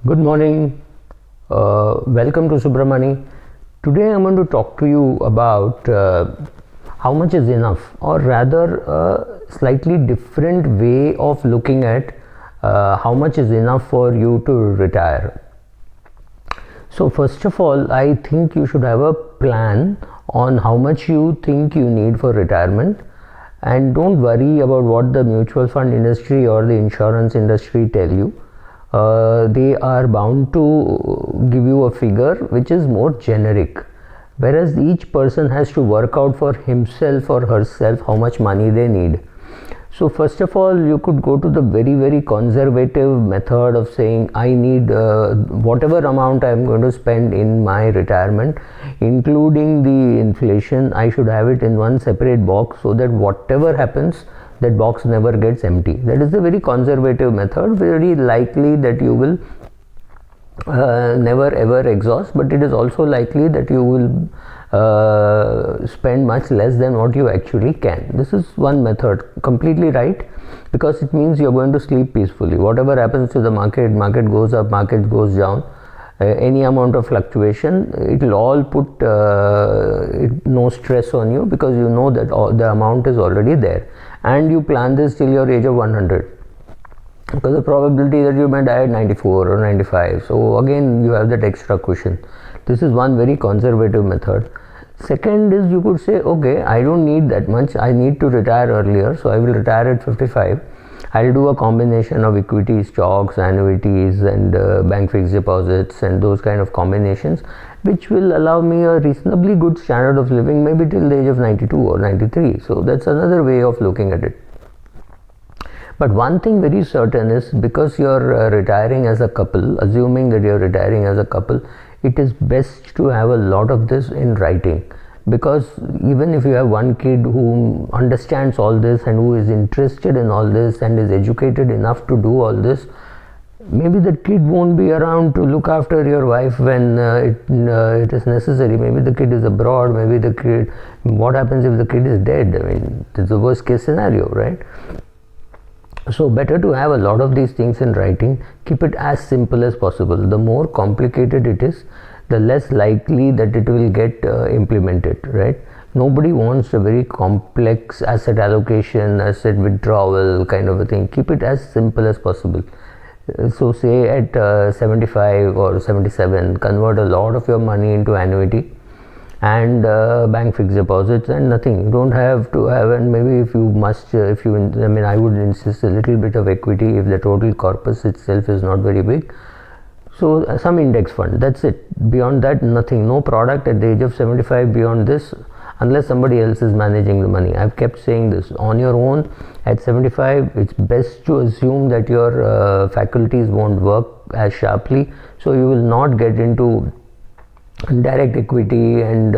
Good morning. Welcome to Subramani. Today I'm going to talk to you about how much is enough, or rather, a slightly different way of looking at how much is enough for you to retire. So, first of all, I think you should have a plan on how much you think you need for retirement, and don't worry about what the mutual fund industry or the insurance industry tell you. They are bound to give you a figure which is more generic, whereas each person has to work out for himself or herself how much money they need. So first of all, you could go to the very conservative method of saying, I need whatever amount I am going to spend in my retirement, including the inflation. I should have it in one separate box, so that whatever happens, that box never gets empty. That is the very conservative method. Very likely that you will never ever exhaust, but it is also likely that you will spend much less than what you actually can. This is one method, completely right, because it means you are going to sleep peacefully. Whatever happens to the market goes up, market goes down, any amount of fluctuation, it will all put no stress on you, because you know that the amount is already there, and you plan this till your age of 100, because the probability that you may die at 94 or 95, so again you have that extra cushion. This is one very conservative method. Second is, you could say, okay, I don't need that much, I need to retire earlier, so I will retire at 55. I'll do a combination of equity, stocks, annuities, and bank fixed deposits, and those kind of combinations, which will allow me a reasonably good standard of living, maybe till the age of 92 or 93. So that's another way of looking at it. But one thing very certain is, because you're retiring as a couple, assuming that you're retiring as a couple, it is best to have a lot of this in writing, because even if you have one kid who understands all this and who is interested in all this and is educated enough to do all this, maybe the kid won't be around to look after your wife when it is necessary. Maybe the kid is abroad, maybe the kid, what happens if the kid is dead? I mean, it's the worst case scenario, right? So better to have a lot of these things in writing. Keep it as simple as possible. The more complicated it is, the less likely that it will get implemented, right? Nobody wants a very complex asset allocation, asset withdrawal kind of a thing. Keep it as simple as possible. So say at 75 or 77, convert a lot of your money into annuity and bank fixed deposits, and nothing. You don't have to have, and maybe if you must, I would insist a little bit of equity if the total corpus itself is not very big. So some index fund, that's it. Beyond that, nothing. No product at the age of 75 beyond this, unless somebody else is managing the money. I've kept saying this. On your own at 75, it's best to assume that your faculties won't work as sharply, so you will not get into direct equity and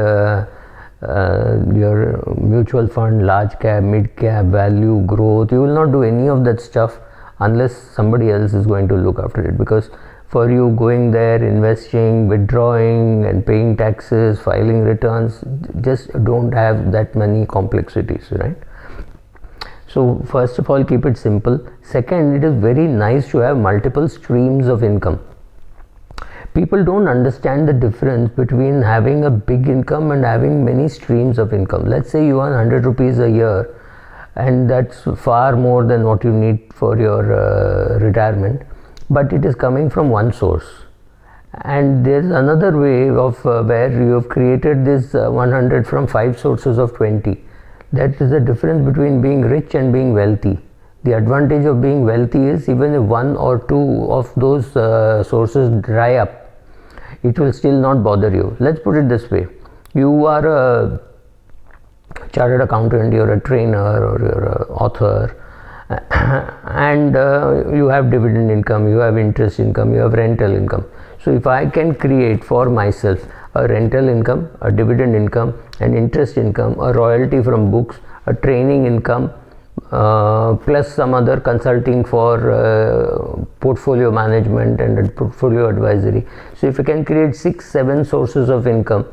your mutual fund, large cap, mid cap, value, growth. You will not do any of that stuff unless somebody else is going to look after it, because for you going there, investing, withdrawing and paying taxes, filing returns, just don't have that many complexities, right? So first of all, keep it simple. Second, it is very nice to have multiple streams of income. People don't understand the difference between having a big income and having many streams of income. Let's say you earn 100 rupees a year, and that's far more than what you need for your retirement, but it is coming from one source. And there's another way of where you have created this 100 from 5 sources of 20. That is the difference between being rich and being wealthy. The advantage of being wealthy is, even if one or two of those sources dry up, it will still not bother you. Let's put it this way. You are a chartered accountant, you're a trainer, or you're an author, and you have dividend income, you have interest income, you have rental income. So if I can create for myself a rental income, a dividend income, an interest income, a royalty from books, a training income, plus some other consulting for portfolio management and portfolio advisory. So if you can create 6-7 sources of income,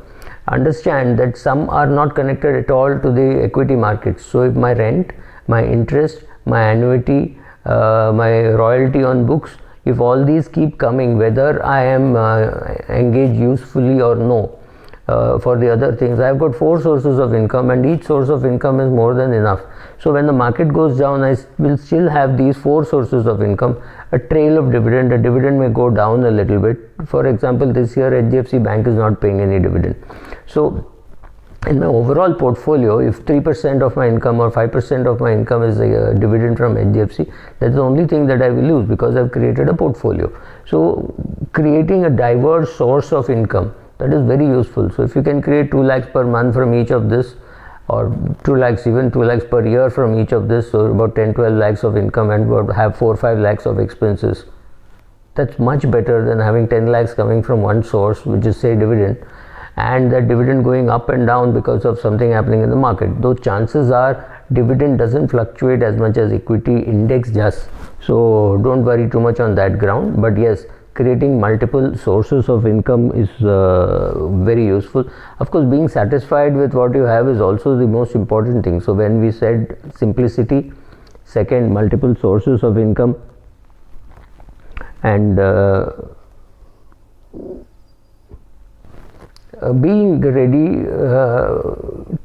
understand that some are not connected at all to the equity markets. So if my rent, my interest, my annuity, my royalty on books, if all these keep coming, whether I am engaged usefully or no, for the other things, I've got 4 sources of income, and each source of income is more than enough. So when the market goes down, I will still have these 4 sources of income, a trail of dividend. A dividend may go down a little bit. For example, this year HDFC Bank is not paying any dividend. So in my overall portfolio, if 3% of my income or 5% of my income is a dividend from HDFC, that's the only thing that I will lose, because I've created a portfolio. So creating a diverse source of income, that is very useful. So if you can create 2 lakhs per month from each of this, or 2 lakhs, even 2 lakhs per year from each of this, so about 10-12 lakhs of income, and have 4-5 lakhs of expenses, that's much better than having 10 lakhs coming from one source, which is say dividend, and that dividend going up and down because of something happening in the market. Though chances are dividend doesn't fluctuate as much as equity index does, so don't worry too much on that ground. But yes, creating multiple sources of income is very useful. Of course, being satisfied with what you have is also the most important thing. So when we said simplicity, second, multiple sources of income, and being ready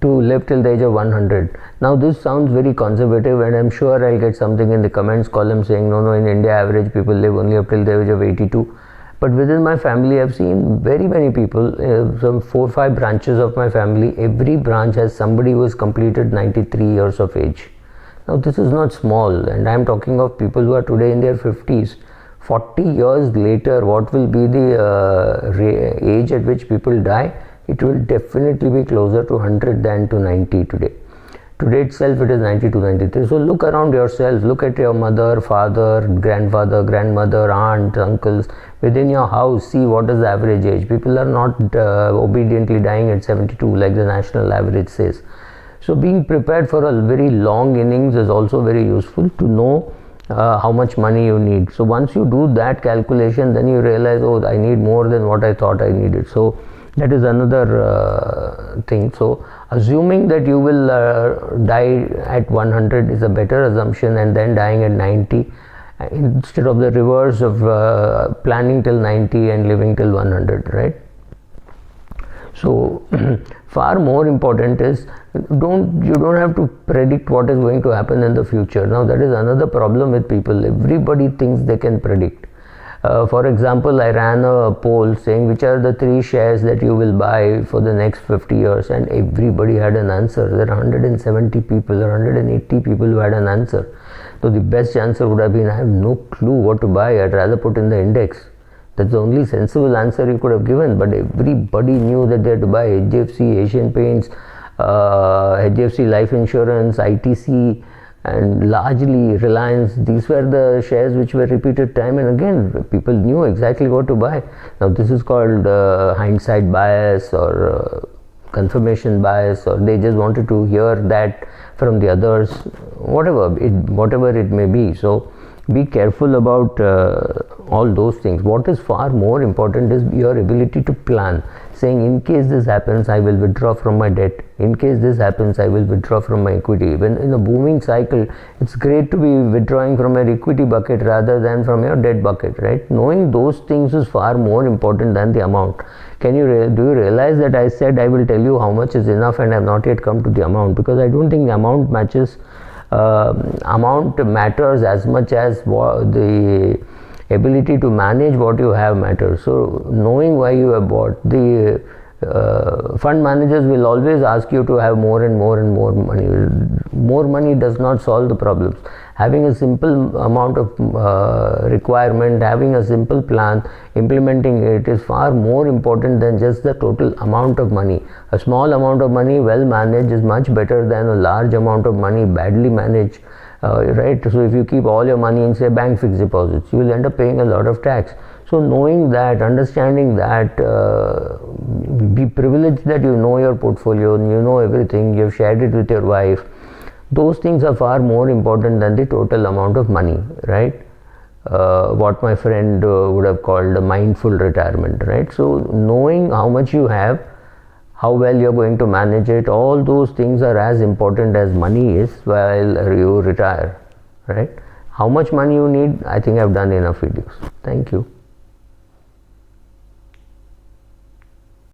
to live till the age of 100. Now this sounds very conservative, and I'm sure I'll get something in the comments column saying no, in India average people live only up till the age of 82. But within my family, I've seen very many people, some 4-5 branches of my family, every branch has somebody who has completed 93 years of age. Now this is not small, and I'm talking of people who are today in their 50s. 40 years later, what will be the age at which people die? It will definitely be closer to 100 than to 90 today. Today itself it is 92, 93. So look around yourself, look at your mother, father, grandfather, grandmother, aunt, uncles. Within your house, see what is the average age. People are not obediently dying at 72 like the national average says. So being prepared for a very long innings is also very useful to know how much money you need. So once you do that calculation, then you realize, oh, I need more than what I thought I needed. So that is another thing. So assuming that you will die at 100 is a better assumption, and then dying at 90 instead of the reverse of planning till 90 and living till 100, right? So far more important is you don't have to predict what is going to happen in the future. Now that is another problem with people. Everybody thinks they can predict. For example, I ran a poll saying which are the 3 shares that you will buy for the next 50 years, and everybody had an answer. There are 170 people or 180 people who had an answer. So the best answer would have been, I have no clue what to buy, I'd rather put in the index. That's the only sensible answer you could have given, but everybody knew that they had to buy HDFC, Asian Paints, HDFC Life Insurance, ITC, and largely Reliance. These were the shares which were repeated time and again. People knew exactly what to buy. Now this is called hindsight bias or confirmation bias, or they just wanted to hear that from the others, whatever it may be. So be careful about all those things. What is far more important is your ability to plan, saying in case this happens I will withdraw from my debt, in case this happens I will withdraw from my equity. When in a booming cycle, it's great to be withdrawing from your equity bucket rather than from your debt bucket, right? Knowing those things is far more important than the amount. Do you realize that I said I will tell you how much is enough, and I have not yet come to the amount, because I don't think the amount matters as much as the ability to manage what you have matters. So knowing why you have bought, the fund managers will always ask you to have more and more and more money. More money does not solve the problems. Having a simple amount of requirement, having a simple plan, implementing it is far more important than just the total amount of money. A small amount of money well managed is much better than a large amount of money badly managed, right? So if you keep all your money in, say, bank fixed deposits, you will end up paying a lot of tax. So knowing that, understanding that, be privileged that you know your portfolio, you know everything, you have shared it with your wife. Those things are far more important than the total amount of money, right? What my friend would have called a mindful retirement, right? So knowing how much you have, how well you're going to manage it, all those things are as important as money is while you retire, right? How much money you need, I think I've done enough videos. Thank you.